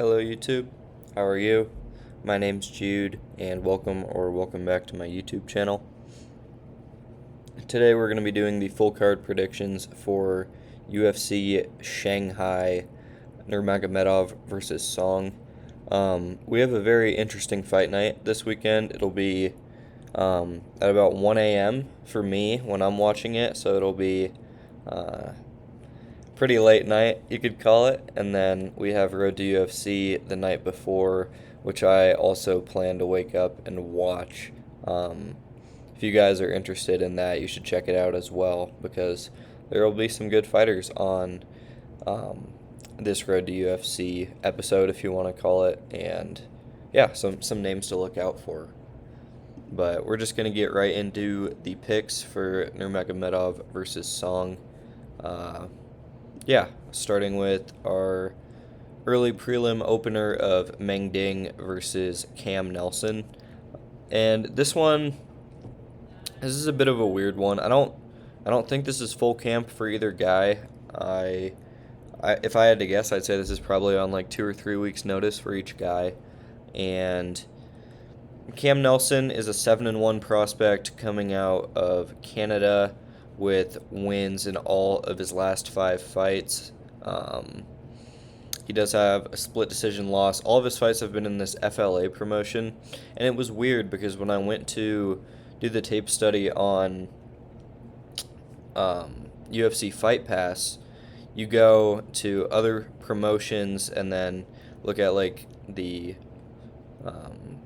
Hello YouTube, how are you? My name's Jude and welcome back to my YouTube channel. Today we're going to be doing the full card predictions for UFC Shanghai Nurmagomedov versus Song. We have a very interesting fight night this weekend. It'll be at about 1 a.m. for me when I'm watching it, so it'll be pretty late night, you could call it. And then we have Road to UFC the night before, which I also plan to wake up and watch. If you guys are interested in that, you should check it out as well, because there will be some good fighters on this Road to UFC episode, if you want to call it. And yeah, some names to look out for. But we're just going to get right into the picks for Nurmagomedov versus Song. Starting with our early prelim opener of Meng Ding versus Cam Nelson. And this is a bit of a weird one. I don't think this is full camp for either guy. If I had to guess, I'd say this is probably on like 2 or 3 weeks notice for each guy. And Cam Nelson is a 7-1 prospect coming out of Canada with wins in all of his last 5 fights. He does have a split decision loss. All of his fights have been in this FLA promotion, and it was weird because when I went to do the tape study on UFC Fight Pass, you go to other promotions and then look at like the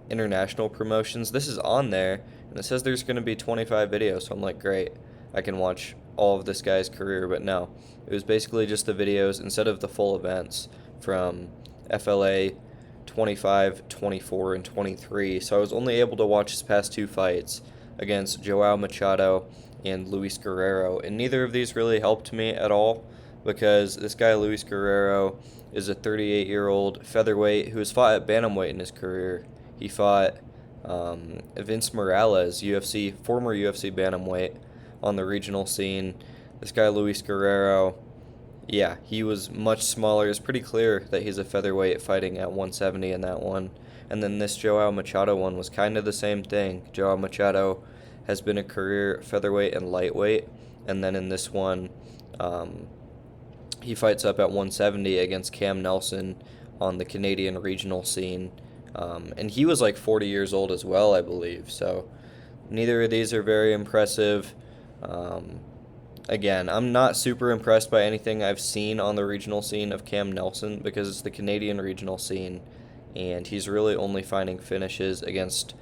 international promotions. This is on there, and it says there's going to be 25 videos, so I'm like, great, I can watch all of this guy's career. But no, it was basically just the videos instead of the full events from FLA 25, 24, and 23. So I was only able to watch his past 2 fights against Joao Machado and Luis Guerrero, and neither of these really helped me at all, because this guy Luis Guerrero is a 38-year-old featherweight who has fought at bantamweight in his career. He fought Vince Morales, former UFC bantamweight, on the regional scene. This guy Luis Guerrero, yeah, he was much smaller. It's pretty clear that he's a featherweight fighting at 170 in that one. And then this Joao Machado one was kind of the same thing. Joao Machado has been a career featherweight and lightweight, and then in this one, he fights up at 170 against Cam Nelson on the Canadian regional scene. And he was like 40 years old as well, I believe. So neither of these are very impressive. Again, I'm not super impressed by anything I've seen on the regional scene of Cam Nelson, because it's the Canadian regional scene, and he's really only finding finishes against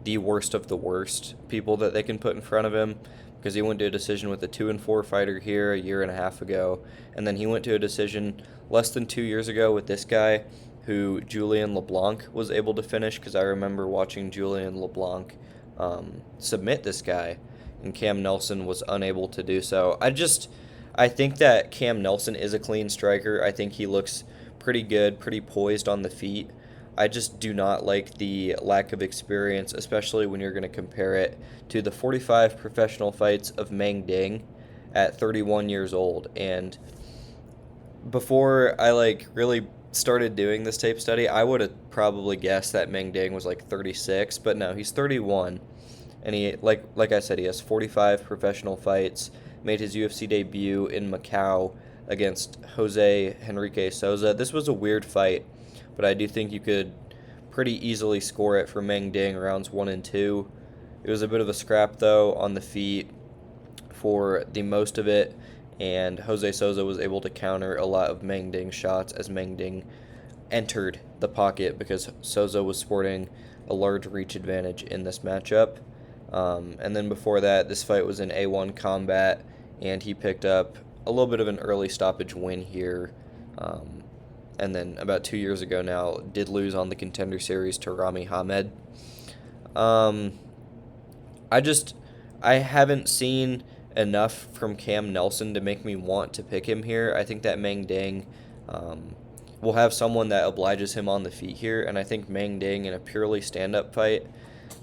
the worst of the worst people that they can put in front of him, because he went to a decision with a 2-4 fighter here a year and a half ago, and then he went to a decision less than 2 years ago with this guy who Julian LeBlanc was able to finish, because I remember watching Julian LeBlanc submit this guy, and Cam Nelson was unable to do so. I think that Cam Nelson is a clean striker. I think he looks pretty good, pretty poised on the feet. I just do not like the lack of experience, especially when you're going to compare it to the 45 professional fights of Meng Ding at 31 years old. And before I really started doing this tape study, I would have probably guessed that Meng Ding was like 36, but no, he's 31. And he, like I said, he has 45 professional fights, made his UFC debut in Macau against Jose Henrique Souza. This was a weird fight, but I do think you could pretty easily score it for Meng Ding rounds 1 and 2. It was a bit of a scrap, though, on the feet for the most of it, and Jose Souza was able to counter a lot of Meng Ding's shots as Meng Ding entered the pocket, because Souza was sporting a large reach advantage in this matchup. And then before that, this fight was in A1 combat, and he picked up a little bit of an early stoppage win here. And then about 2 years ago now, did lose on the Contender Series to Rami Hamed. I haven't seen enough from Cam Nelson to make me want to pick him here. I think that Meng Ding will have someone that obliges him on the feet here, and I think Meng Ding in a purely stand-up fight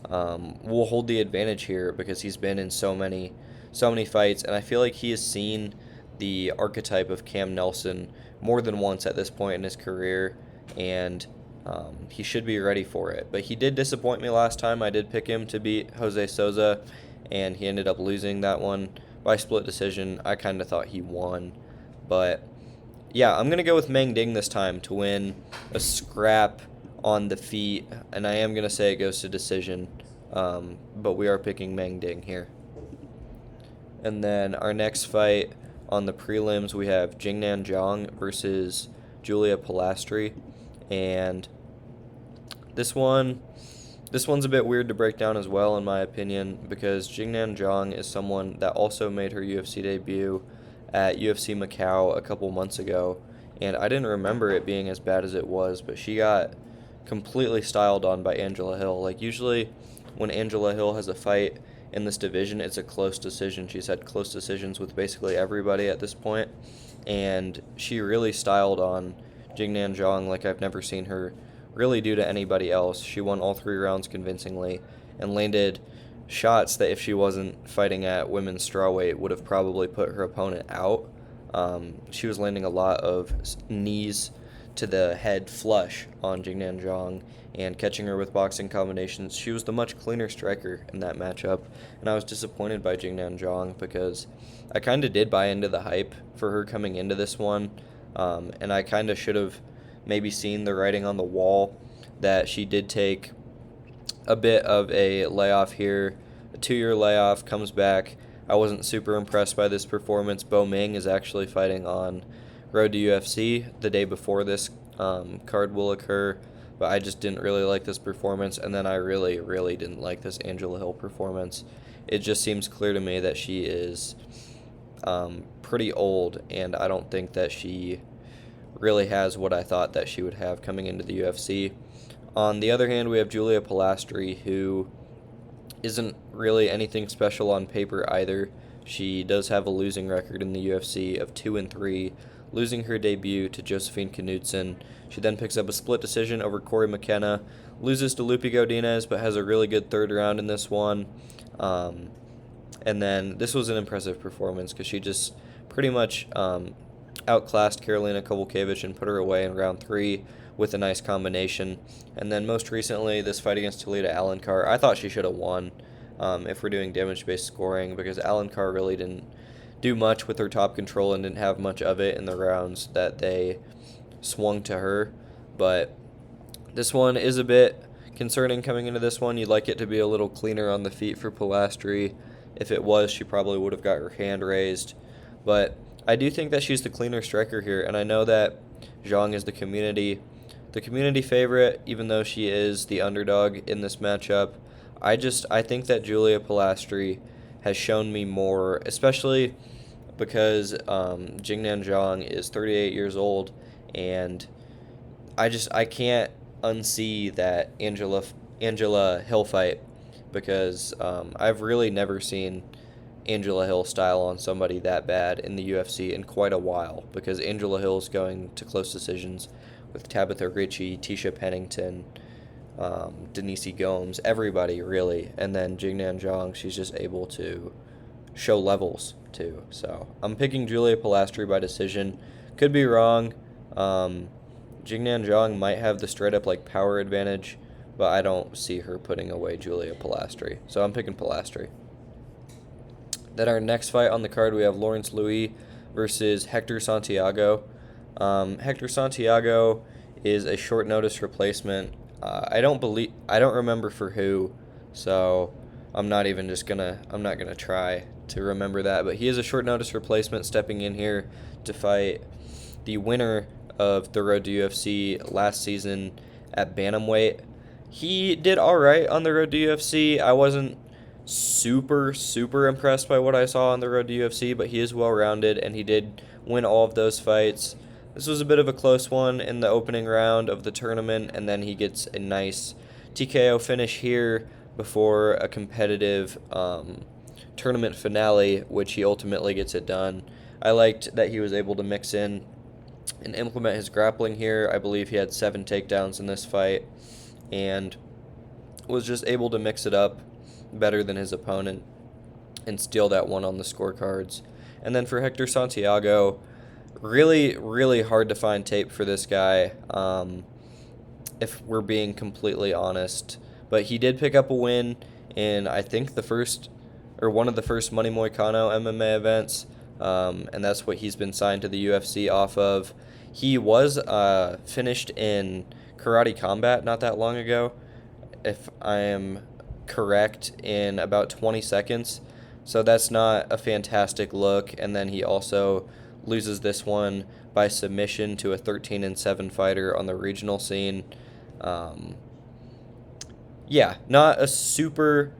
will hold the advantage here, because he's been in so many fights, and I feel like he has seen the archetype of Cam Nelson more than once at this point in his career, and he should be ready for it. But he did disappoint me last time. I did pick him to beat Jose Souza, and he ended up losing that one by split decision. I kind of thought he won. But, yeah, I'm going to go with Meng Ding this time to win a scrap on the feet, and I am going to say it goes to decision, but we are picking Meng Ding here. And then our next fight on the prelims, we have Jingnan Zhang versus Julia Pilastri, and this one's a bit weird to break down as well, in my opinion, because Jingnan Zhang is someone that also made her UFC debut at UFC Macau a couple months ago, and I didn't remember it being as bad as it was, but she got completely styled on by Angela Hill. Like, usually when Angela Hill has a fight in this division, it's a close decision. She's had close decisions with basically everybody at this point, and she really styled on Jingnan Zhang like I've never seen her really do to anybody else. She won all 3 rounds convincingly and landed shots that if she wasn't fighting at women's strawweight would have probably put her opponent out. She was landing a lot of knees to the head flush on Jingnan Zhang and catching her with boxing combinations. She was the much cleaner striker in that matchup, and I was disappointed by Jingnan Zhang because I kind of did buy into the hype for her coming into this one, and I kind of should have maybe seen the writing on the wall that she did take a bit of a layoff here, a 2-year layoff, comes back. I wasn't super impressed by this performance. Bo Ming is actually fighting on Road to UFC the day before this card will occur, but I just didn't really like this performance, and then I really, really didn't like this Angela Hill performance. It just seems clear to me that she is pretty old, and I don't think that she really has what I thought that she would have coming into the UFC. On the other hand, we have Julia Pilastri, who isn't really anything special on paper either. She does have a losing record in the UFC of 2-3, losing her debut to Josephine Knudsen. She then picks up a split decision over Corey McKenna, loses to Lupi Godinez, but has a really good third round in this one. And then this was an impressive performance because she just pretty much outclassed Karolina Kowalkiewicz and put her away in round 3 with a nice combination. And then most recently, this fight against Talita Alencar, I thought she should have won if we're doing damage-based scoring, because Alencar really didn't do much with her top control and didn't have much of it in the rounds that they swung to her. But this one is a bit concerning coming into this one. You'd like it to be a little cleaner on the feet for Pilastri. If it was, she probably would have got her hand raised. But I do think that she's the cleaner striker here, and I know that Zhang is the community favorite, even though she is the underdog in this matchup. I think that Julia Pilastri has shown me more, especially because Jingnan Zhang is 38 years old, and I can't unsee that Angela Hill fight, because I've really never seen Angela Hill style on somebody that bad in the UFC in quite a while, because Angela Hill's going to close decisions with Tabitha Ricci, Tisha Pennington, Denise Gomes, everybody really, and then Jingnan Zhang, she's just able to show levels too. So I'm picking Julia Pilastri by decision. Could be wrong. Jingnan Zhang might have the straight up power advantage, but I don't see her putting away Julia Pilastri. So I'm picking Pilastri. Then our next fight on the card, we have Lawrence Louis versus Hector Santiago. Hector Santiago is a short notice replacement. I don't remember for who, so I'm not gonna try to remember that. But he is a short notice replacement stepping in here to fight the winner of the Road to UFC last season at bantamweight. He did all right on the Road to UFC. I wasn't super impressed by what I saw on the Road to UFC, but he is well-rounded, and he did win all of those fights. This was a bit of a close one in the opening round of the tournament, and then he gets a nice TKO finish here before a competitive tournament finale, which he ultimately gets it done. I liked that he was able to mix in and implement his grappling here. I believe he had 7 takedowns in this fight and was just able to mix it up better than his opponent and steal that one on the scorecards. And then for Hector Santiago, really hard to find tape for this guy. if we're being completely honest. But he did pick up a win in, I think, the first or one of the first Money Moicano MMA events, and that's what he's been signed to the UFC off of. He was finished in Karate Combat not that long ago, if I am correct, in about 20 seconds. So that's not a fantastic look. And then he also loses this one by submission to a 13-7 fighter on the regional scene. Um, yeah, not a super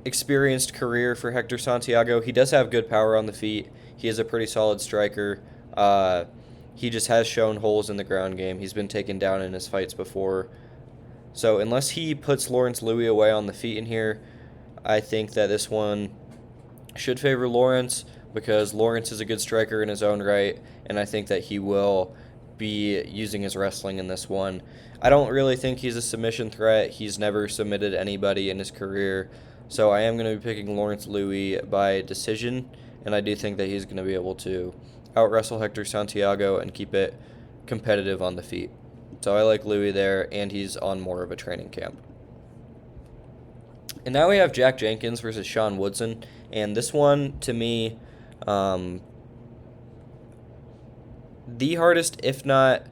experienced career for Hector Santiago. He does have good power on the feet. He is a pretty solid striker. He just has shown holes in the ground game. He's been taken down in his fights before. So unless he puts Lawrence Louis away on the feet in here, I think that this one should favor Lawrence, because Lawrence is a good striker in his own right, and I think that he will be using his wrestling in this one. I don't really think he's a submission threat. He's never submitted anybody in his career, so I am going to be picking Lawrence Louis by decision, and I do think that he's going to be able to out-wrestle Hector Santiago and keep it competitive on the feet. So I like Louis there, and he's on more of a training camp. And now we have Jack Jenkins versus Sean Woodson, and this one, to me, the hardest, if not,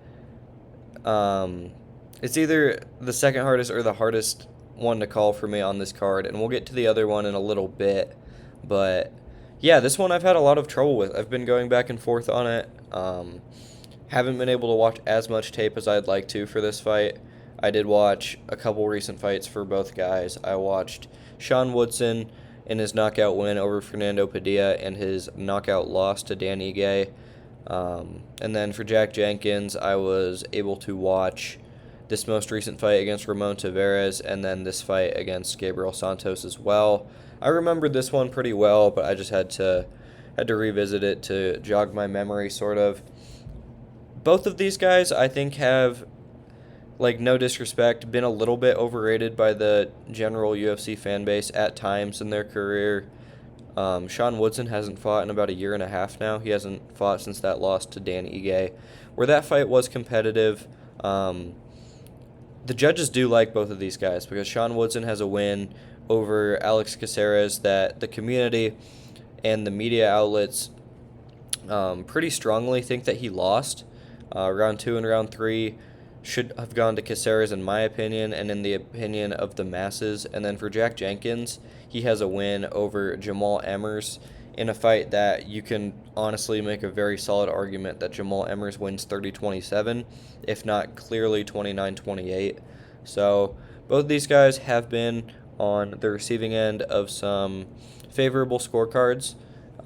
it's either the second hardest or the hardest one to call for me on this card, and we'll get to the other one in a little bit, but yeah, this one I've had a lot of trouble with. I've been going back and forth on it. Haven't been able to watch as much tape as I'd like to for this fight. I did watch a couple recent fights for both guys. I watched Sean Woodson in his knockout win over Fernando Padilla and his knockout loss to Dan Ige. And then for Jack Jenkins, I was able to watch this most recent fight against Ramon Tavares and then this fight against Gabriel Santos as well. I remembered this one pretty well, but I just had to revisit it to jog my memory, sort of. Both of these guys, I think, have, like, no disrespect, been a little bit overrated by the general UFC fan base at times in their career. Sean Woodson hasn't fought in about a year and a half now. He hasn't fought since that loss to Dan Ige, where that fight was competitive. The judges do like both of these guys because Sean Woodson has a win over Alex Caceres that the community and the media outlets pretty strongly think that he lost. Round 2 and round 3 should have gone to Caceres in my opinion and in the opinion of the masses. And then for Jack Jenkins, he has a win over Jamal Emmers in a fight that you can honestly make a very solid argument that Jamal Emmers wins 30-27, if not clearly 29-28. So both these guys have been on the receiving end of some favorable scorecards.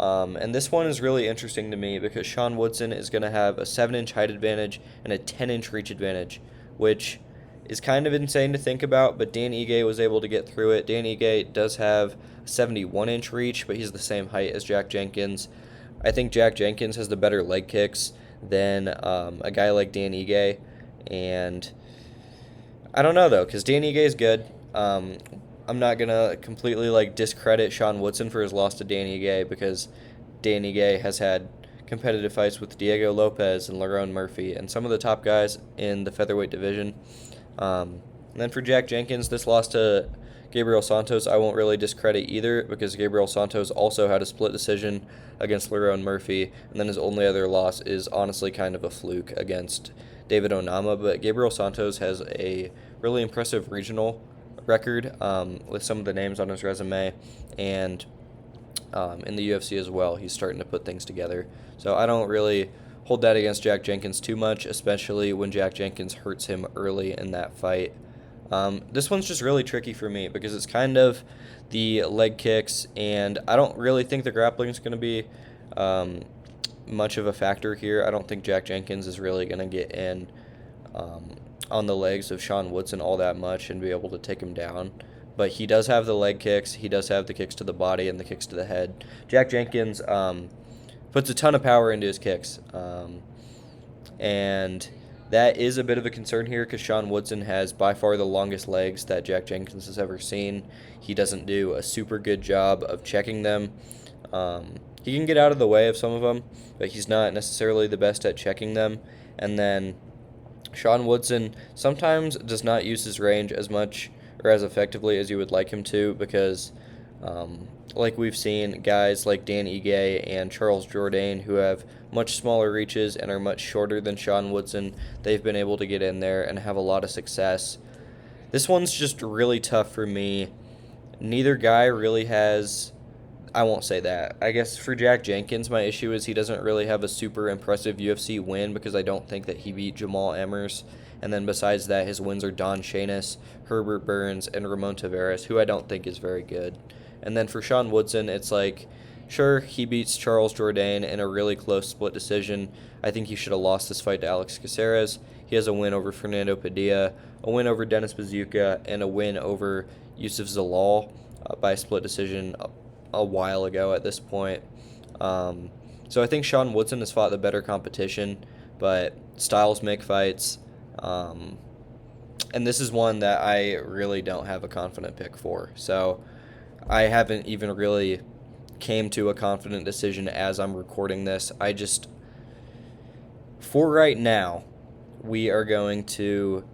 And this one is really interesting to me because Sean Woodson is going to have a 7-inch height advantage and a 10-inch reach advantage, which is kind of insane to think about, but Dan Ige was able to get through it. Dan Ige does have a 71-inch reach, but he's the same height as Jack Jenkins. I think Jack Jenkins has the better leg kicks than a guy like Dan Ige, and I don't know, though, because Dan Ige is good. I'm not going to completely discredit Sean Woodson for his loss to Dan Ige because Dan Ige has had competitive fights with Diego Lopez and Lerone Murphy and some of the top guys in the featherweight division. And then for Jack Jenkins, this loss to Gabriel Santos, I won't really discredit either because Gabriel Santos also had a split decision against Lerone Murphy, and then his only other loss is honestly kind of a fluke against David Onama, but Gabriel Santos has a really impressive regional record with some of the names on his resume, and in the UFC as well. He's starting to put things together. So I don't really hold that against Jack Jenkins too much, especially when Jack Jenkins hurts him early in that fight. This one's just really tricky for me because it's kind of the leg kicks, and I don't really think the grappling is going to be much of a factor here. I don't think Jack Jenkins is really going to get in on the legs of Sean Woodson all that much and be able to take him down. But he does have the leg kicks. He does have the kicks to the body and the kicks to the head. Jack Jenkins puts a ton of power into his kicks. And that is a bit of a concern here because Sean Woodson has by far the longest legs that Jack Jenkins has ever seen. He doesn't do a super good job of checking them. He can get out of the way of some of them, but he's not necessarily the best at checking them. And then Sean Woodson sometimes does not use his range as much or as effectively as you would like him to because, like we've seen, guys like Dan Ige and Charles Jourdain who have much smaller reaches and are much shorter than Sean Woodson, they've been able to get in there and have a lot of success. This one's just really tough for me. Neither guy really has. I won't say that. I guess for Jack Jenkins, my issue is he doesn't really have a super impressive UFC win because I don't think that he beat Jamal Emmers. And then besides that, his wins are Don Shanis, Herbert Burns, and Ramon Tavares, who I don't think is very good. And then for Sean Woodson, it's like, sure, he beats Charles Jourdain in a really close split decision. I think he should have lost this fight to Alex Caceres. He has a win over Fernando Padilla, a win over Dennis Bazooka, and a win over Yusuf Zalal by split decision a while ago at this point. So I think Sean Woodson has fought the better competition, but styles make fights. And this is one that I really don't have a confident pick for. So I haven't even really came to a confident decision as I'm recording this. For right now, we are going to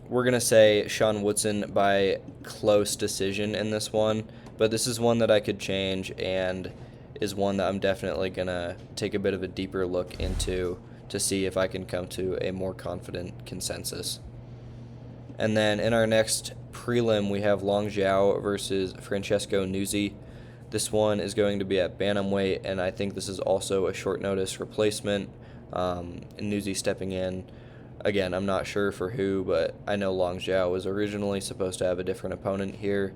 we're going to say Sean Woodson by close decision in this one, but this is one that I could change and is one that I'm definitely going to take a bit of a deeper look into to see if I can come to a more confident consensus. And then in our next prelim, we have Long Zhao versus Francesco Nuzzi. This one is going to be at bantamweight, and I think this is also a short notice replacement. Nuzzi stepping in. Again, I'm not sure for who, but I know Long Zhao was originally supposed to have a different opponent here.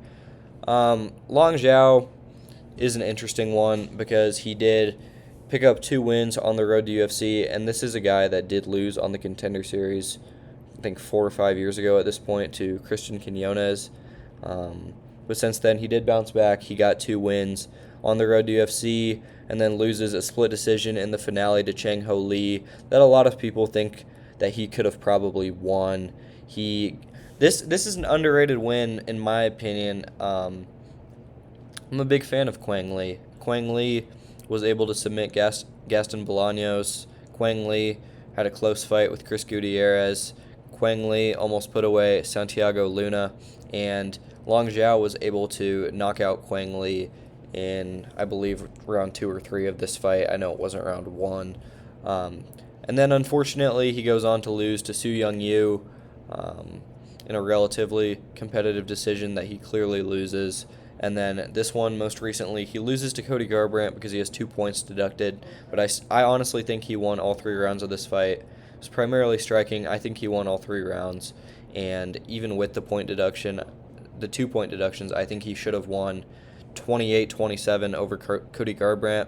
Long Zhao is an interesting one because he did pick up 2 wins on the road to UFC, and this is a guy that did lose on the Contender Series, I think 4 or 5 years ago at this point, to Christian Quinones. But since then, he did bounce back. He got 2 wins on the road to UFC, and then loses a split decision in the finale to Chang Ho Lee that a lot of people think that he could have probably won. This is an underrated win, in my opinion. I'm a big fan of Quang Lee. Quang Lee was able to submit Gaston Bolaños. Quang Lee had a close fight with Chris Gutierrez. Quang Lee almost put away Santiago Luna, and Long Zhao was able to knock out Quang Lee in, I believe, round 2 or 3 of this fight. I know it wasn't round 1. And then, unfortunately, he goes on to lose to Su Young Yu in a relatively competitive decision that he clearly loses. And then this one, most recently, he loses to Cody Garbrandt because he has 2 points deducted. But I honestly think he won all 3 rounds of this fight. It was primarily striking. I think he won all 3 rounds. And even with the point deduction, the 2 point deductions, I think he should have won 28-27 over Cody Garbrandt.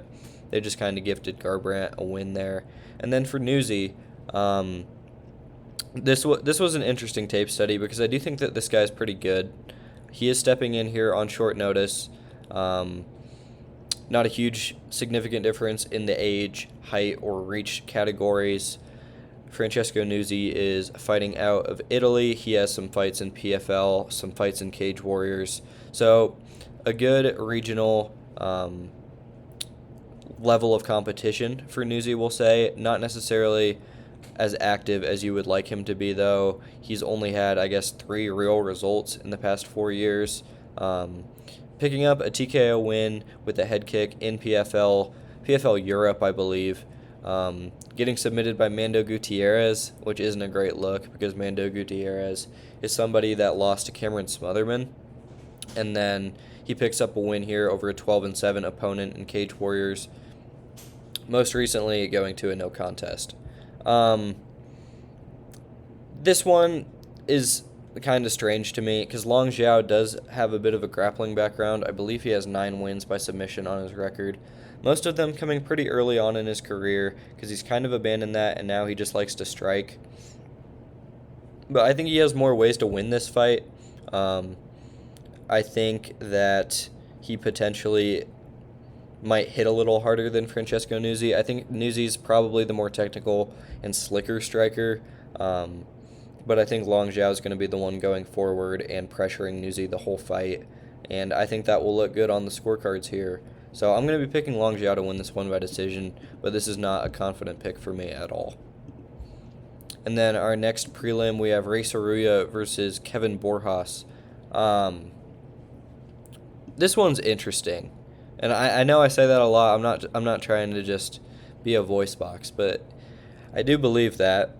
They just kind of gifted Garbrandt a win there. And then for Nuzzi, this was an interesting tape study because I do think that this guy's pretty good. He is stepping in here on short notice. Not a huge significant difference in the age, height, or reach categories. Francesco Nuzzi is fighting out of Italy. He has some fights in PFL, some fights in Cage Warriors. So a good regional level of competition for Nuzzi, we'll say. Not necessarily as active as you would like him to be, though. He's only had, I guess, 3 real results in the past 4 years. Picking up a TKO win with a head kick in PFL Europe, I believe. Getting submitted by Mando Gutierrez, which isn't a great look because Mando Gutierrez is somebody that lost to Cameron Smotherman. And then he picks up a win here over a 12-7 opponent in Cage Warriors, most recently going to a no contest. This one is kind of strange to me because Long Zhao does have a bit of a grappling background. I believe he has 9 wins by submission on his record. Most of them coming pretty early on in his career because he's kind of abandoned that and now he just likes to strike. But I think he has more ways to win this fight. I think that he potentially might hit a little harder than Francesco Nuzzi. I think Nuzzi's probably the more technical and slicker striker. But I think Long Zhao is going to be the one going forward and pressuring Nuzzi the whole fight. And I think that will look good on the scorecards here. So I'm going to be picking Long Jiao to win this one by decision, but this is not a confident pick for me at all. And then our next prelim, we have Ray Saruya versus Kevin Borjas. This one's interesting, and I know I say that a lot. I'm not trying to just be a voice box, but I do believe that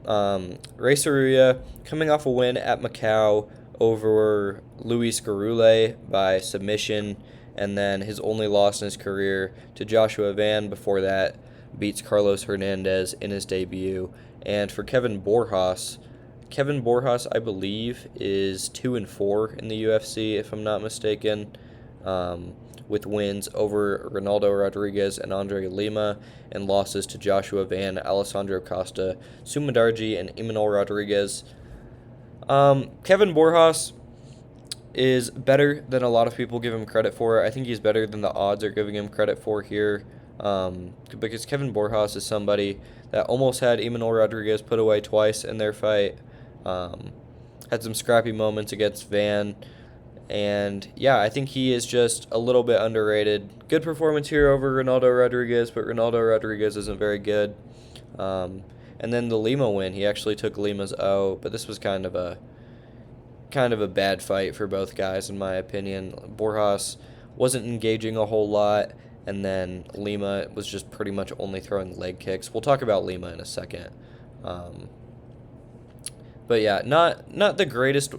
Ray Saruya coming off a win at Macau over Luis Garule by submission, and then his only loss in his career to Joshua Van before that beats Carlos Hernandez in his debut. And for Kevin Borjas, I believe, is 2-4 in the UFC, if I'm not mistaken, with wins over Ronaldo Rodriguez and Andre Lima, and losses to Joshua Van, Alessandro Costa, Sumadarji, and Imanol Rodriguez. Kevin Borjas is better than a lot of people give him credit for. I think he's better than the odds are giving him credit for here, because Kevin Borjas is somebody that almost had Imanol Rodriguez put away twice in their fight, had some scrappy moments against Van, and yeah, I think he is just a little bit underrated. Good performance here over Ronaldo Rodriguez, but Ronaldo Rodriguez isn't very good. And then the Lima win, he actually took Lima's O, but this was kind of a bad fight for both guys, in my opinion. Borjas wasn't engaging a whole lot, and then Lima was just pretty much only throwing leg kicks. We'll talk about Lima in a second. But yeah, not the greatest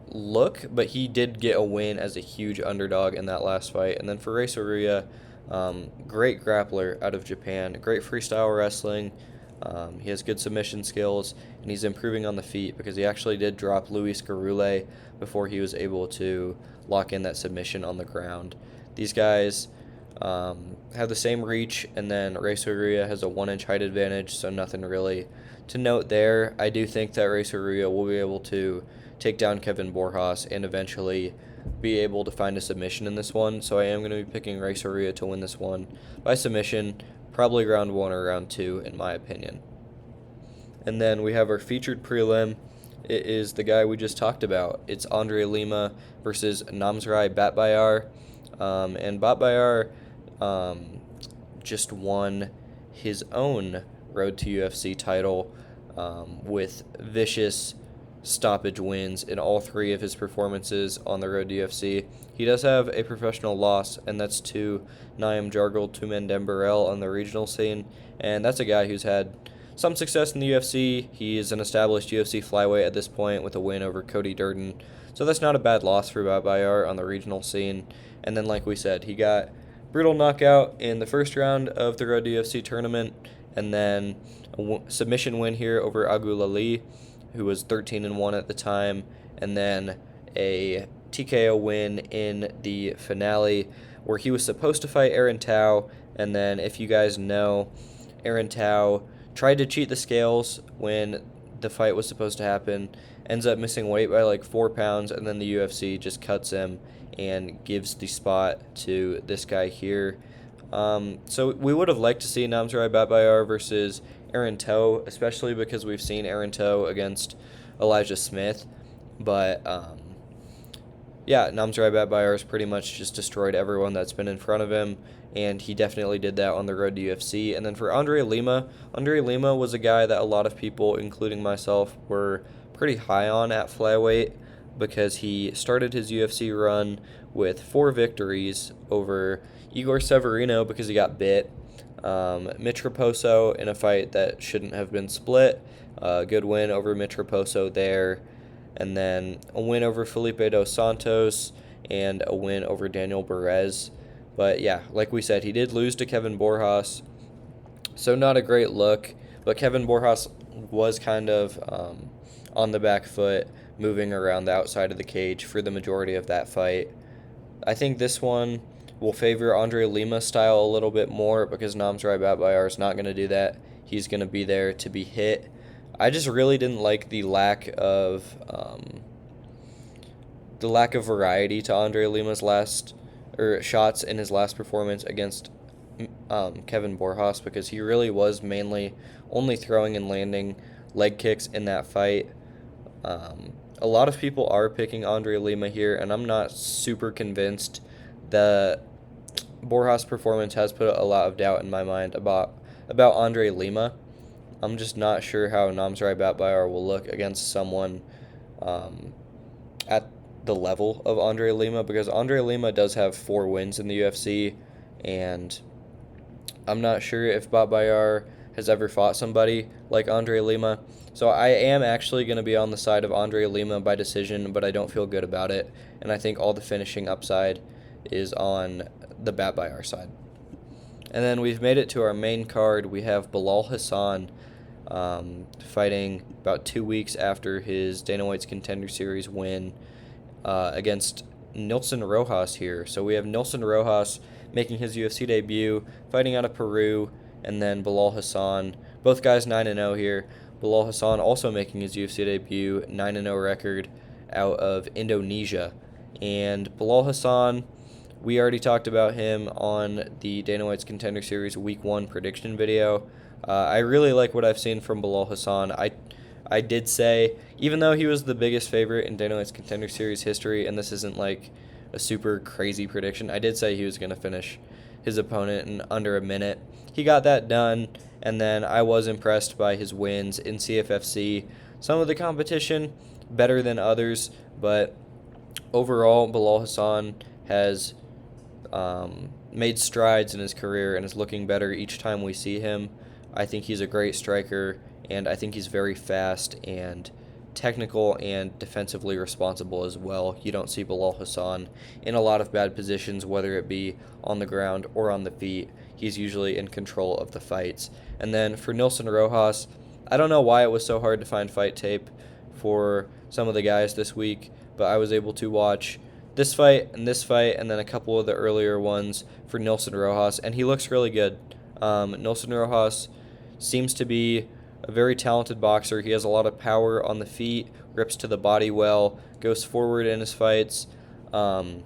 look, but he did get a win as a huge underdog in that last fight. And then for Ray Saruya, great grappler out of Japan, great freestyle wrestling. He has good submission skills, and he's improving on the feet because he actually did drop Luis Garule before he was able to lock in that submission on the ground. These guys have the same reach, and then Ray Saruya has a 1-inch height advantage, so nothing really to note there. I do think that Ray Saruya will be able to take down Kevin Borjas and eventually be able to find a submission in this one, so I am going to be picking Ray Saruya to win this one by submission, probably round 1 or round 2 in my opinion. And then we have our featured prelim. It is the guy we just talked about. It's Andre Lima versus Namzrai Batbayar. And Batbayar just won his own Road to UFC title with vicious stoppage wins in all 3 of his performances on the road to UFC. He does have a professional loss, and that's to Naim Jargal Tumen Dembarel on the regional scene, and that's a guy who's had some success in the UFC. He is an established UFC flyweight at this point with a win over Cody Durden, so that's not a bad loss for Batbayar on the regional scene. And then, like we said, he got brutal knockout in the first round of the Road to UFC tournament, and then a submission win here over Agul Ali, who was 13-1 at the time, and then a TKO win in the finale where he was supposed to fight Aaron Tao, and then, if you guys know, Aaron Tao tried to cheat the scales when the fight was supposed to happen, ends up missing weight by like 4 pounds, and then the UFC just cuts him and gives the spot to this guy here. So we would have liked to see Namzrai Batbayar versus Aaron Toe, especially because we've seen Aaron Toe against Elijah Smith. But yeah, Namzrai Batbayar has pretty much just destroyed everyone that's been in front of him, and he definitely did that on the road to UFC. And then for Andre Lima was a guy that a lot of people, including myself, were pretty high on at flyweight because he started his UFC run with 4 victories over Igor Severino because he got bit, Mitch Raposo in a fight that shouldn't have been split, a good win over Mitch Raposo there, and then a win over Felipe dos Santos, and a win over Daniel Perez. But yeah, like we said, he did lose to Kevin Borjas, so not a great look, but Kevin Borjas was kind of on the back foot, moving around the outside of the cage for the majority of that fight. I think this one will favor Andre Lima's style a little bit more because Namzrai Batbayar is not going to do that. He's going to be there to be hit. I just really didn't like the lack of variety to Andre Lima's shots in his last performance against Kevin Borjas, because he really was mainly only throwing and landing leg kicks in that fight. A lot of people are picking Andre Lima here, and I'm not super convinced. The Borjas' performance has put a lot of doubt in my mind about Andre Lima. I'm just not sure how Namzrai Batbayar will look against someone at the level of Andre Lima, because Andre Lima does have 4 wins in the UFC, and I'm not sure if Batbayar has ever fought somebody like Andre Lima. So I am actually going to be on the side of Andre Lima by decision, but I don't feel good about it, and I think all the finishing upside is on the Batbayar side. And then we've made it to our main card. We have Bilal Hassan fighting about 2 weeks after his Dana White's Contender Series win against Nilson Rojas here. So we have Nilson Rojas making his UFC debut, fighting out of Peru, and then Bilal Hassan, both guys 9-0 here. Bilal Hassan also making his UFC debut, 9-0 record out of Indonesia. And Bilal Hassan, we already talked about him on the Dana White's Contender Series Week 1 prediction video. I really like what I've seen from Bilal Hassan. I did say, even though he was the biggest favorite in Dana White's Contender Series history, and this isn't like a super crazy prediction, I did say he was going to finish his opponent in under a minute. He got that done, and then I was impressed by his wins in CFFC. Some of the competition better than others, but overall, Bilal Hassan has made strides in his career and is looking better each time we see him. I think he's a great striker, and I think he's very fast and technical and defensively responsible as well. You don't see Bilal Hassan in a lot of bad positions, whether it be on the ground or on the feet. He's usually in control of the fights. And then for Nilson Rojas, I don't know why it was so hard to find fight tape for some of the guys this week, but I was able to watch this fight, and then a couple of the earlier ones for Nilson Rojas, and he looks really good. Nilson Rojas seems to be a very talented boxer. He has a lot of power on the feet, rips to the body well, goes forward in his fights. The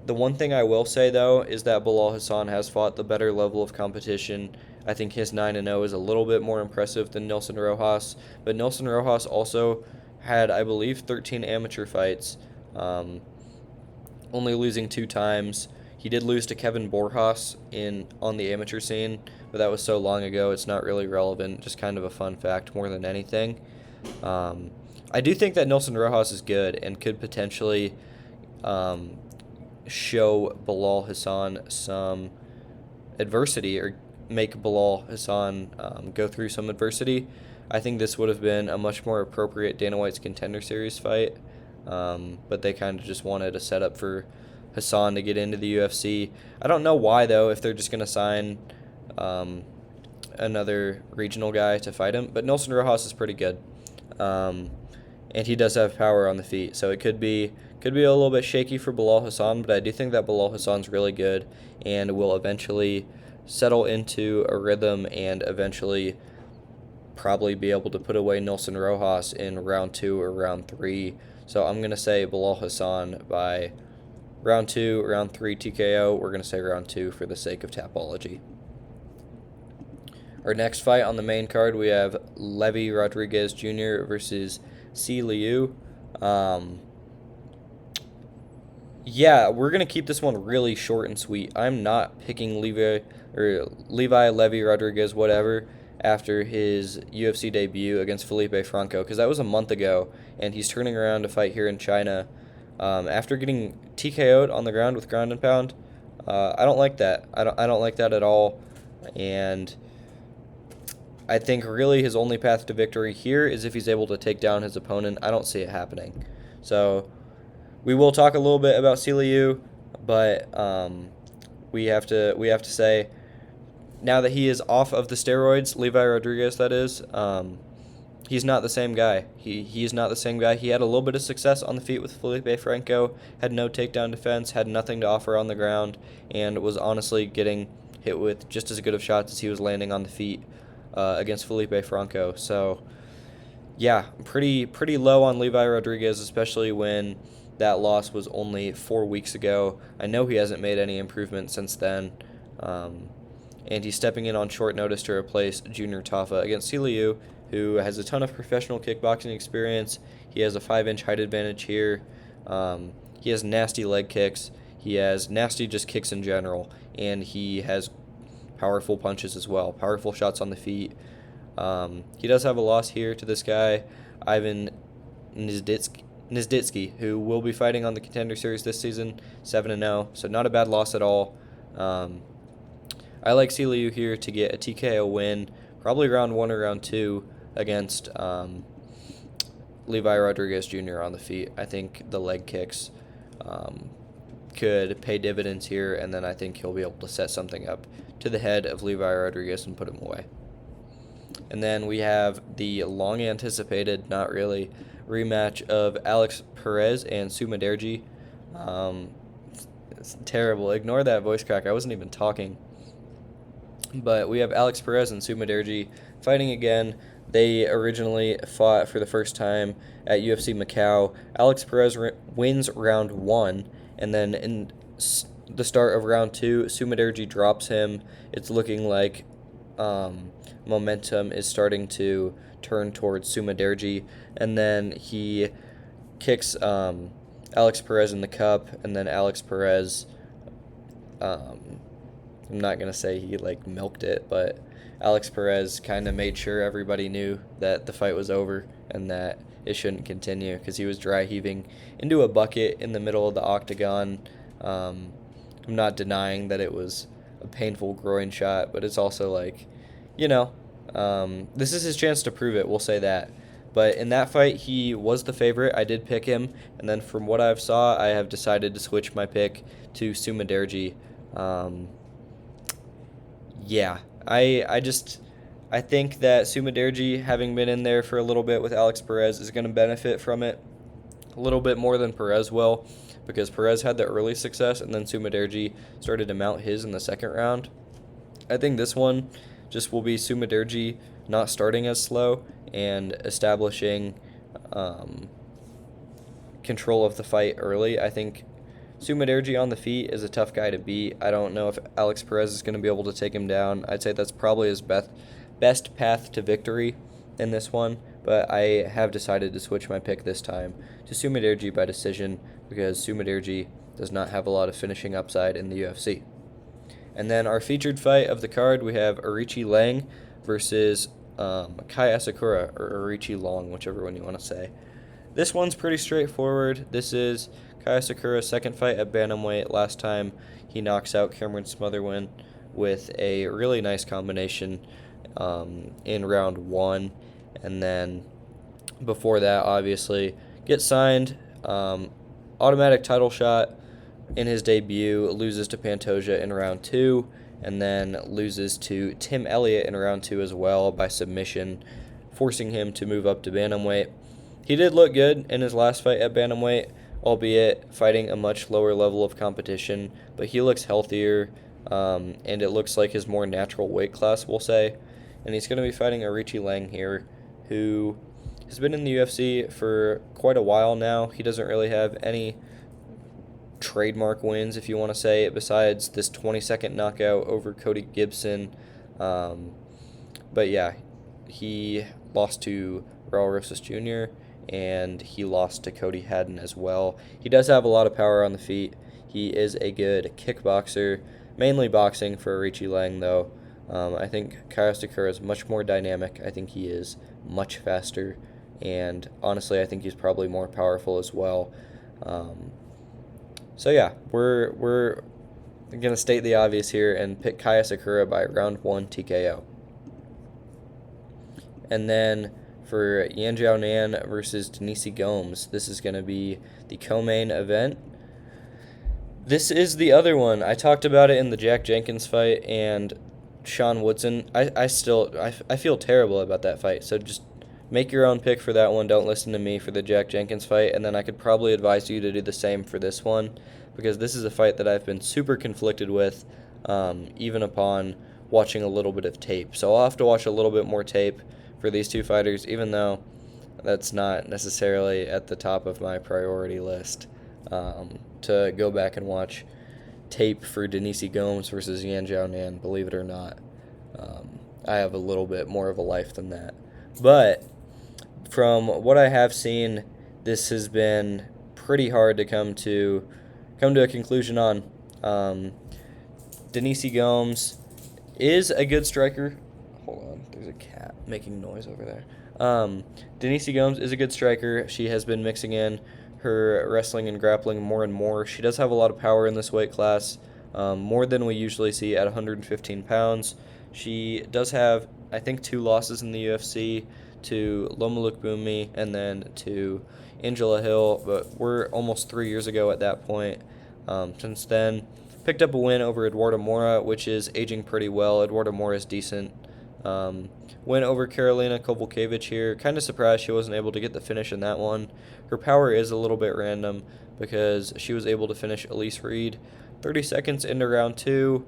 one thing I will say, though, is that Bilal Hassan has fought the better level of competition. I think his 9-0 is a little bit more impressive than Nilson Rojas, but Nilson Rojas also had, I believe, 13 amateur fights, only losing 2 times. He did lose to Kevin Borjas on the amateur scene, but that was so long ago it's not really relevant, just kind of a fun fact more than anything. I do think that Nilson Rojas is good and could potentially show Bilal Hassan some adversity, or make Bilal Hassan go through some adversity. I think this would have been a much more appropriate Dana White's Contender Series fight, but they kind of just wanted a setup for Hassan to get into the UFC. I don't know why, though, if they're just going to sign another regional guy to fight him, but Nilson Rojas is pretty good, and he does have power on the feet, so it could be a little bit shaky for Bilal Hassan, but I do think that Bilal Hassan's really good and will eventually settle into a rhythm and eventually probably be able to put away Nilson Rojas in round 2 or round 3. So I'm going to say Bilal Hassan by round 2, round 3 TKO. We're going to say round 2 for the sake of Tapology. Our next fight on the main card, we have Levy Rodriguez Jr. versus C. Liu. Yeah, we're going to keep this one really short and sweet. I'm not picking Levi Levy Rodriguez, whatever, after his UFC debut against Felipe Franco, because that was a month ago, and he's turning around to fight here in China. After getting TKO'd on the ground with ground and pound, I don't like that. I don't like that at all, and I think really his only path to victory here is if he's able to take down his opponent. I don't see it happening. So we will talk a little bit about Liu, but we have to say, now that he is off of the steroids, Levi Rodriguez, that is, he's not the same guy. He's not the same guy. He had a little bit of success on the feet with Felipe Franco, had no takedown defense, had nothing to offer on the ground, and was honestly getting hit with just as good of shots as he was landing on the feet against Felipe Franco. So, yeah, pretty low on Levi Rodriguez, especially when that loss was only 4 weeks ago. I know he hasn't made any improvement since then. And he's stepping in on short notice to replace Junior Tafa against Liu, who has a ton of professional kickboxing experience. He has a 5-inch height advantage here. He has nasty leg kicks. He has nasty just kicks in general, and he has powerful punches as well, powerful shots on the feet. He does have a loss here to this guy, Ivan Nizditsky, who will be fighting on the Contender Series this season, 7-0, so not a bad loss at all. I like Liu here to get a TKO win, probably round 1 or round 2 against Levi Rodriguez Jr. on the feet. I think the leg kicks could pay dividends here, and then I think he'll be able to set something up to the head of Levi Rodriguez and put him away. And then we have the long-anticipated, not really, rematch of Alex Perez and Sumaderji. It's terrible. Ignore that voice crack. I wasn't even talking. But we have Alex Perez and Sumaderji fighting again. They originally fought for the first time at UFC Macau. Alex Perez wins round 1, and then in the start of round 2, Sumaderji drops him. It's looking like momentum is starting to turn towards Sumaderji, and then he kicks Alex Perez in the cup, and then Alex Perez, I'm not going to say he milked it, but Alex Perez kind of made sure everybody knew that the fight was over and that it shouldn't continue, because he was dry heaving into a bucket in the middle of the octagon. I'm not denying that it was a painful groin shot, but it's also this is his chance to prove it, we'll say that. But in that fight, he was the favorite. I did pick him, and then from what I've saw, I have decided to switch my pick to Sumaderji. I think that Sumaderji, having been in there for a little bit with Alex Perez, is going to benefit from it a little bit more than Perez will, because Perez had the early success, and then Sumaderji started to mount his in the second round. I think this one just will be Sumaderji not starting as slow and establishing control of the fight early. I think Sumaderji on the feet is a tough guy to beat. I don't know if Alex Perez is going to be able to take him down. I'd say that's probably his best path to victory in this one, but I have decided to switch my pick this time to Sumaderji by decision, because Sumaderji does not have a lot of finishing upside in the UFC. And then our featured fight of the card, we have Arichi Lang versus Kai Asakura, or Arichi Long, whichever one you want to say. This one's pretty straightforward. This is Kai Asakura's second fight at bantamweight. Last time he knocks out Cameron Smotherman with a really nice combination in round 1. And then before that, obviously, gets signed, automatic title shot in his debut, loses to Pantoja in round 2, and then loses to Tim Elliott in round 2 as well by submission, forcing him to move up to bantamweight. He did look good in his last fight at bantamweight, albeit fighting a much lower level of competition, but he looks healthier, and it looks like his more natural weight class, we'll say. And he's going to be fighting Arichi Lang here, who has been in the UFC for quite a while now. He doesn't really have any trademark wins, if you want to say it, besides this 20-second knockout over Cody Gibson. But yeah, he lost to Raul Rosas Jr., and he lost to Cody Haddon as well. He does have a lot of power on the feet. He is a good kickboxer, mainly boxing for Arichi Lang, though. I think Kai Asakura is much more dynamic. I think he is much faster, and honestly, I think he's probably more powerful as well. So yeah, we're going to state the obvious here and pick Kai Asakura by round 1 TKO. And then for Yan Jiaonan versus Denise Gomes, this is going to be the co-main event. This is the other one. I talked about it in the Jack Jenkins fight and Sean Woodson. I feel terrible about that fight, so just make your own pick for that one. Don't listen to me for the Jack Jenkins fight, and then I could probably advise you to do the same for this one, because this is a fight that I've been super conflicted with, even upon watching a little bit of tape. So I'll have to watch a little bit more tape for these two fighters, even though that's not necessarily at the top of my priority list, to go back and watch tape for Denise Gomes versus Yan Jiaonan, believe it or not. I have a little bit more of a life than that. But from what I have seen, this has been pretty hard to come to come to a conclusion on. Denise Gomes is a good striker. Hold on, there's a cat making noise over there. Denise Gomes is a good striker. She has been mixing in her wrestling and grappling more and more. She does have a lot of power in this weight class, more than we usually see at 115 pounds. She does have, I think, 2 losses in the UFC, to Loma Lookboonmee and then to Angela Hill, but we're almost 3 years ago at that point. Since then, picked up a win over Eduardo Mora, which is aging pretty well. Eduardo Mora is decent. Win over Karolina Kowalkiewicz here. Kind of surprised she wasn't able to get the finish in that one. Her power is a little bit random because she was able to finish Elise Reed 30 seconds into round 2.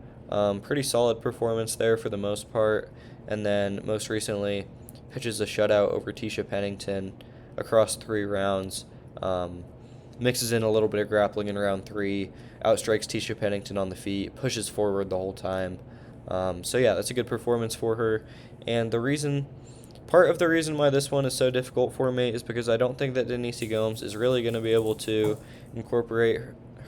Pretty solid performance there for the most part. And then most recently, pitches a shutout over Tisha Pennington across 3 rounds. Mixes in a little bit of grappling in round 3. Outstrikes Tisha Pennington on the feet. Pushes forward the whole time. So yeah, that's a good performance for her. And part of the reason why this one is so difficult for me is because I don't think that Denise Gomes is really going to be able to incorporate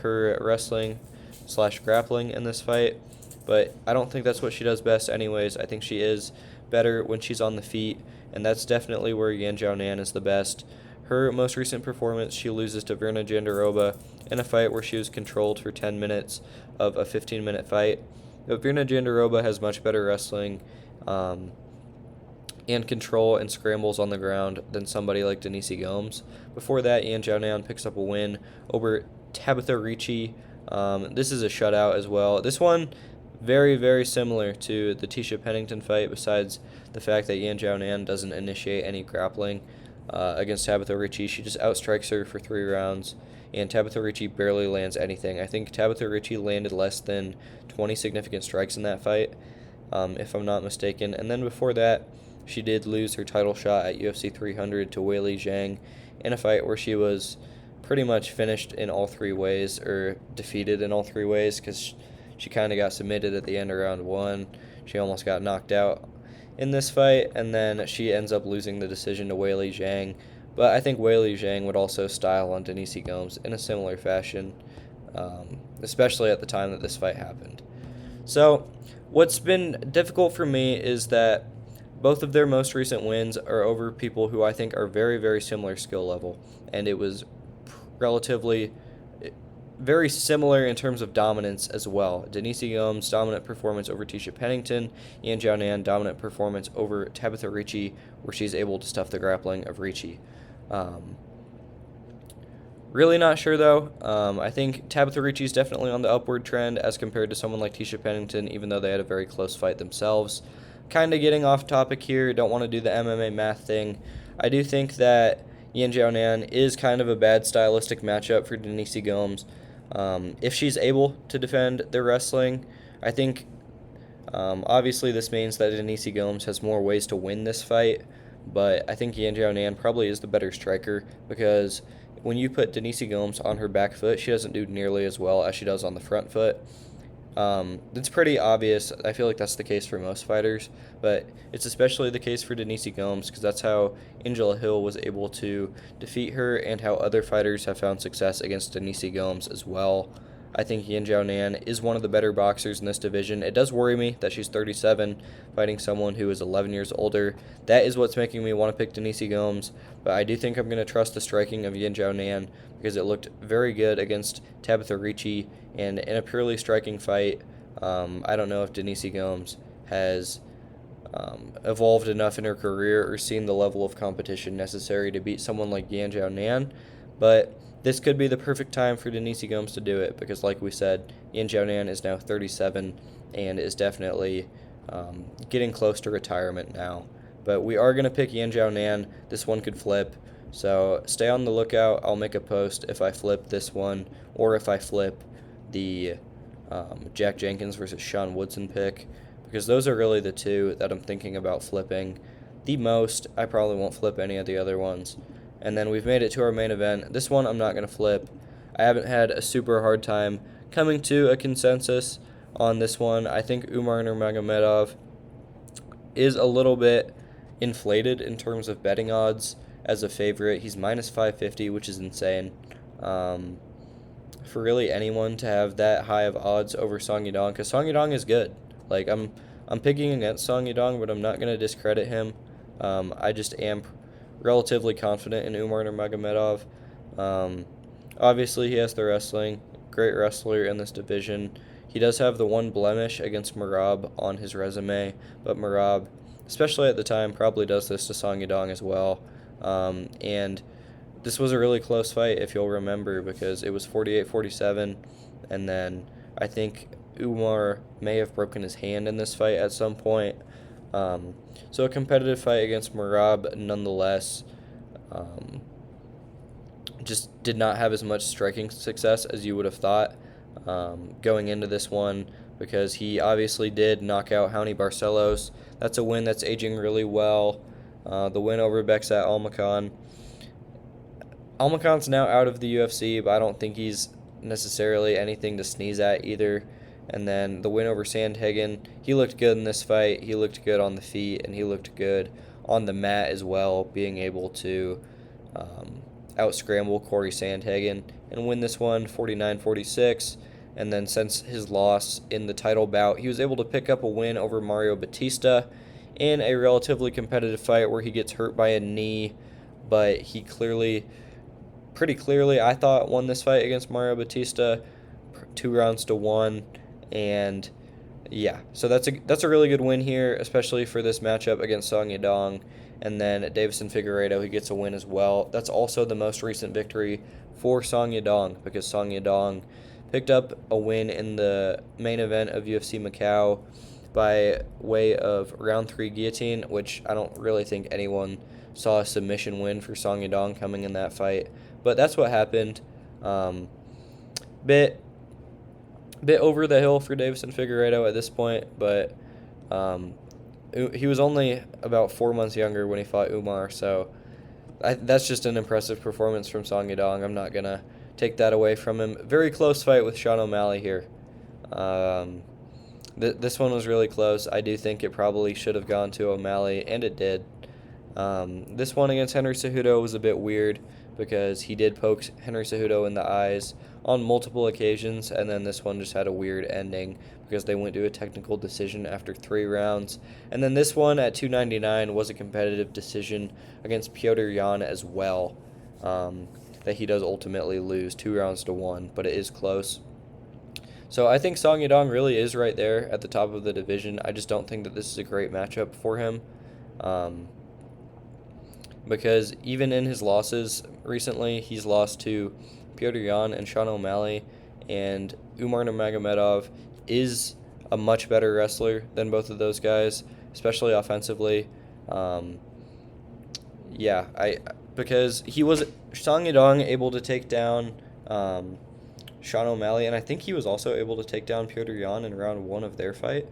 her wrestling / grappling in this fight. But I don't think that's what she does best anyways. I think she is better when she's on the feet, and that's definitely where Yan Xiaonan is the best. Her most recent performance, she loses to Virna Jandiroba in a fight where she was controlled for 10 minutes of a 15-minute fight. But Virna Jandiroba has much better wrestling and control and scrambles on the ground than somebody like Denise Gomes. Before that, Yan Xiaonan picks up a win over Tabitha Ricci. This is a shutout as well. This one, very, very similar to the Tisha Pennington fight, besides the fact that Yan Xiaonan doesn't initiate any grappling against Tabitha Ricci. She just outstrikes her for 3 rounds, and Tabitha Ricci barely lands anything. I think Tabitha Ricci landed less than 20 significant strikes in that fight, if I'm not mistaken. And then before that, she did lose her title shot at UFC 300 to Weili Zhang in a fight where she was pretty much finished in all 3 ways, or defeated in all 3 ways, because she kind of got submitted at the end of round 1. She almost got knocked out in this fight, and then she ends up losing the decision to Weili Zhang. But I think Weili Zhang would also style on Denise Gomes in a similar fashion, especially at the time that this fight happened. So what's been difficult for me is that both of their most recent wins are over people who I think are very, very similar skill level, and it was relatively very similar in terms of dominance as well. Denise Gomes, dominant performance over Tisha Pennington. Yan Xiaonan, dominant performance over Tabitha Ricci, where she's able to stuff the grappling of Ricci. Really not sure, though. I think Tabitha Ricci is definitely on the upward trend as compared to someone like Tisha Pennington, even though they had a very close fight themselves. Kind of getting off topic here, don't want to do the MMA math thing. I do think that Yan Xiaonan is kind of a bad stylistic matchup for Denise Gomes. If she's able to defend their wrestling, I think obviously this means that Denise Gomes has more ways to win this fight, but I think Yan Xiaonan probably is the better striker, because when you put Denise Gomes on her back foot, she doesn't do nearly as well as she does on the front foot. It's pretty obvious. I feel like that's the case for most fighters, but it's especially the case for Denise Gomes, because that's how Angela Hill was able to defeat her, and how other fighters have found success against Denise Gomes as well. I think Yan Xiaonan is one of the better boxers in this division. It does worry me that she's 37, fighting someone who is 11 years older. That is what's making me want to pick Denise Gomes, but I do think I'm going to trust the striking of Yan Xiaonan, because it looked very good against Tabitha Ricci, and in a purely striking fight, I don't know if Denise Gomes has evolved enough in her career or seen the level of competition necessary to beat someone like Yan Xiaonan, but this could be the perfect time for Denise Gomes to do it, because like we said, Yan Xiaonan is now 37 and is definitely getting close to retirement now. But we are going to pick Yan Xiaonan. This one could flip, so stay on the lookout. I'll make a post if I flip this one, or if I flip the Jack Jenkins versus Sean Woodson pick, because those are really the 2 that I'm thinking about flipping the most. I probably won't flip any of the other ones. And then we've made it to our main event. This one I'm not going to flip. I haven't had a super hard time coming to a consensus on this one. I think Umar Nurmagomedov is a little bit inflated in terms of betting odds as a favorite. He's minus 550, which is insane. for really anyone to have that high of odds over Song Yadong, because Song Yadong is good. Like, I'm picking against Song Yadong, but I'm not going to discredit him. I just am relatively confident in Umar Nurmagomedov. Obviously, he has the wrestling, great wrestler in this division. He does have the one blemish against Merab on his resume, but Merab, especially at the time, probably does this to Song Yadong as well. And this was a really close fight, if you'll remember, because it was 48-47, and then I think Umar may have broken his hand in this fight at some point. So a competitive fight against Merab, nonetheless. Just did not have as much striking success as you would have thought going into this one, because he obviously did knock out Johnny Barcelos. That's a win that's aging really well. The win over Beksat Almakhan. Almakhan's now out of the UFC, but I don't think he's necessarily anything to sneeze at either. And then the win over Sandhagen, he looked good in this fight. He looked good on the feet, and he looked good on the mat as well, being able to out-scramble Corey Sandhagen and win this one 49-46. And then since his loss in the title bout, he was able to pick up a win over Mario Batista in a relatively competitive fight where he gets hurt by a knee, but he pretty clearly, I thought, won this fight against Mario Batista 2-1. And yeah, so that's a really good win here, especially for this matchup against Song Yadong. And then Davison Figueiredo, he gets a win as well. That's also the most recent victory for Song Yadong, because Song Yadong picked up a win in the main event of UFC Macau by way of round 3 guillotine, which I don't really think anyone saw a submission win for Song Yadong coming in that fight. But that's what happened. Bit over the hill for Davison Figueiredo at this point, but he was only about 4 months younger when he fought Umar, so that's just an impressive performance from Song Yadong. I'm not going to take that away from him. Very close fight with Sean O'Malley here. This one was really close. I do think it probably should have gone to O'Malley, and it did. This one against Henry Cejudo was a bit weird, because he did poke Henry Cejudo in the eyes on multiple occasions, and then this one just had a weird ending because they went to a technical decision after 3 rounds. And then this one at 299 was a competitive decision against Petr Yan as well, that he does ultimately lose 2-1, but it is close. So I think Song Yadong really is right there at the top of the division. I just don't think that this is a great matchup for him. Because even in his losses recently, he's lost to Petr Yan and Sean O'Malley, and Umar Nurmagomedov is a much better wrestler than both of those guys, especially offensively. Because he was Song Yadong able to take down Sean O'Malley, and I think he was also able to take down Petr Yan in round 1 of their fight,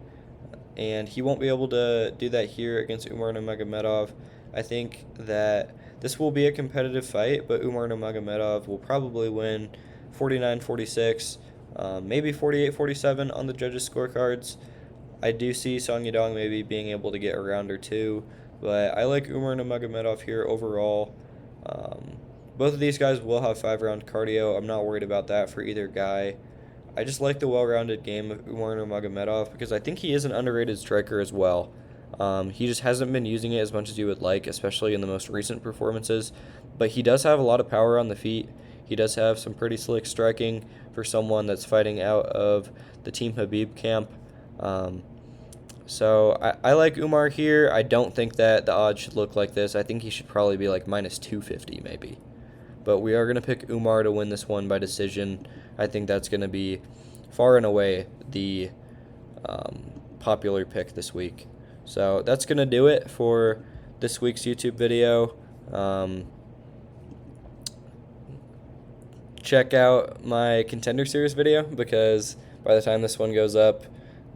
and he won't be able to do that here against Umar Nurmagomedov. I think that this will be a competitive fight, but Umar Nurmagomedov will probably win 49-46, maybe 48-47 on the judges' scorecards. I do see Song Yadong maybe being able to get a round or 2, but I like Umar Nurmagomedov here overall. Both of these guys will have 5-round cardio. I'm not worried about that for either guy. I just like the well-rounded game of Umar Nurmagomedov because I think he is an underrated striker as well. He just hasn't been using it as much as you would like, especially in the most recent performances. But he does have a lot of power on the feet. He does have some pretty slick striking for someone that's fighting out of the Team Habib camp. So I like Umar here. I don't think that the odds should look like this. I think he should probably be like minus 250 maybe. But we are going to pick Umar to win this one by decision. I think that's going to be far and away the popular pick this week. So that's going to do it for this week's YouTube video. Check out my Contender Series video because by the time this one goes up,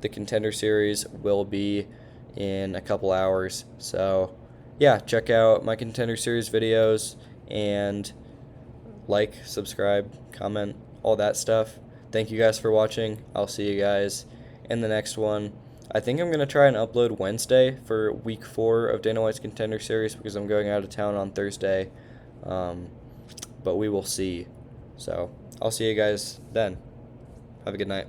the Contender Series will be in a couple hours. So yeah, check out my Contender Series videos and like, subscribe, comment, all that stuff. Thank you guys for watching. I'll see you guys in the next one. I think I'm going to try and upload Wednesday for week 4 of Dana White's Contender Series because I'm going out of town on Thursday. But we will see. So I'll see you guys then. Have a good night.